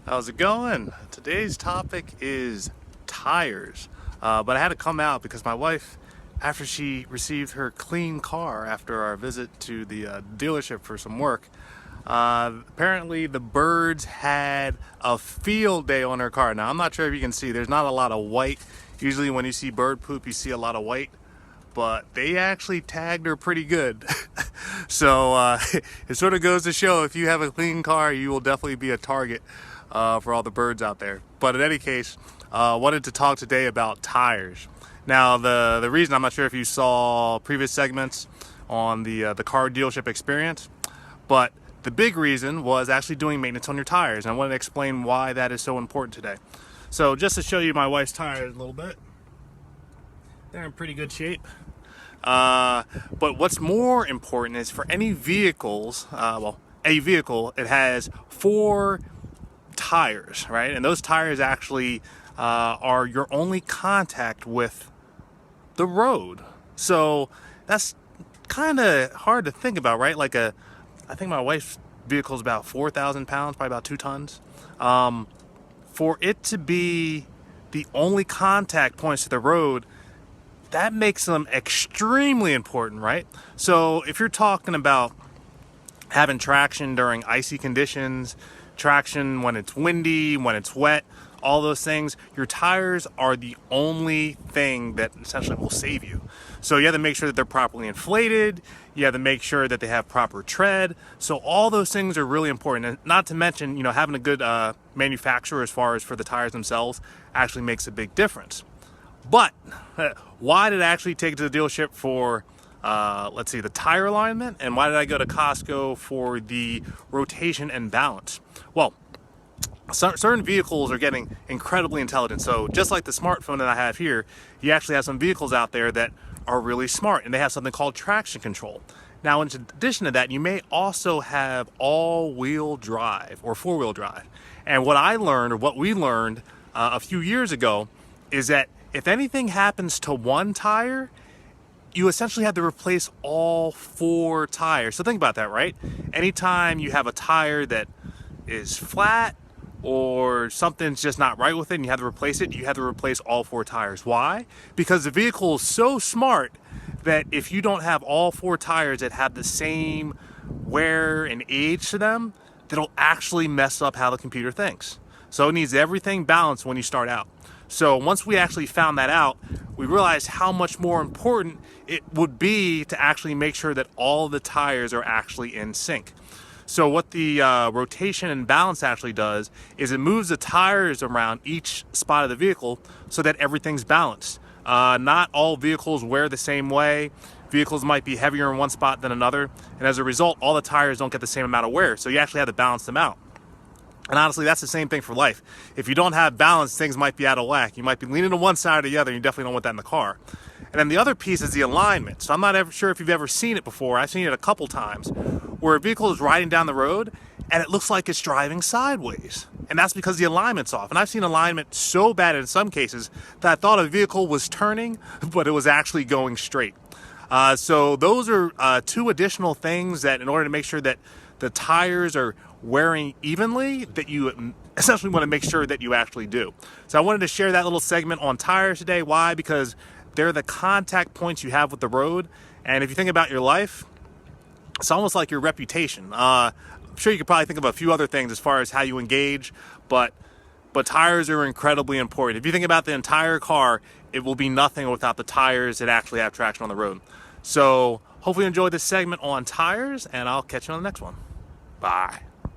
How's it going? Today's topic is tires. But I had to come out because my wife, after she received her clean car after our visit to the dealership for some work, apparently the birds had a field day on her car. Now, I'm not sure if you can see, there's not a lot of white. Usually when you see bird poop, you see a lot of white. But they actually tagged her pretty good. So it sort of goes to show if you have a clean car, you will definitely be a target for all the birds out there. But in any case, wanted to talk today about tires. Now, the reason, I'm not sure if you saw previous segments on the car dealership experience, but the big reason was actually doing maintenance on your tires. And I wanted to explain why that is so important today. So just to show you my wife's tires a little bit, they're in pretty good shape. But what's more important is for any vehicles, a vehicle, it has 4 tires, right? And those tires actually are your only contact with the road. So that's kind of hard to think about, right? I think my wife's vehicle is about 4,000 pounds, probably about 2 tons. For it to be the only contact points to the road, that makes them extremely important, right? So if you're talking about having traction during icy conditions, traction when it's windy, when it's wet, all those things, your tires are the only thing that essentially will save you. So you have to make sure that they're properly inflated. You have to make sure that they have proper tread. So all those things are really important. And not to mention, having a good manufacturer as far as for the tires themselves actually makes a big difference. But why did I actually take it to the dealership for, the tire alignment? And why did I go to Costco for the rotation and balance? Well, certain vehicles are getting incredibly intelligent. So just like the smartphone that I have here, you actually have some vehicles out there that are really smart, and they have something called traction control. Now, in addition to that, you may also have all-wheel drive or four-wheel drive. And what I learned, or what we learned a few years ago, is that if anything happens to one tire, you essentially have to replace all 4 tires. So think about that, right? Anytime you have a tire that is flat or something's just not right with it and you have to replace it, you have to replace all 4 tires. Why? Because the vehicle is so smart that if you don't have all 4 tires that have the same wear and age to them, that'll actually mess up how the computer thinks. So it needs everything balanced when you start out. So once we actually found that out, we realized how much more important it would be to actually make sure that all the tires are actually in sync. So what the rotation and balance actually does is it moves the tires around each spot of the vehicle so that everything's balanced. Not all vehicles wear the same way. Vehicles might be heavier in one spot than another. And as a result, all the tires don't get the same amount of wear. So you actually have to balance them out. And honestly, that's the same thing for life. If you don't have balance, things might be out of whack. You might be leaning to one side or the other, and you definitely don't want that in the car. And then the other piece is the alignment. So I'm not ever sure if you've ever seen it before. I've seen it a couple times where a vehicle is riding down the road and it looks like it's driving sideways. And that's because the alignment's off. And I've seen alignment so bad in some cases that I thought a vehicle was turning, but it was actually going straight. So those are 2 additional things that in order to make sure that the tires are wearing evenly, that you essentially want to make sure that you actually do. So I wanted to share that little segment on tires today. Why? Because they're the contact points you have with the road. And if you think about your life, it's almost like your reputation. I'm sure you could probably think of a few other things as far as how you engage, but tires are incredibly important. If you think about the entire car, it will be nothing without the tires that actually have traction on the road. So hopefully you enjoyed this segment on tires, and I'll catch you on the next one. Bye.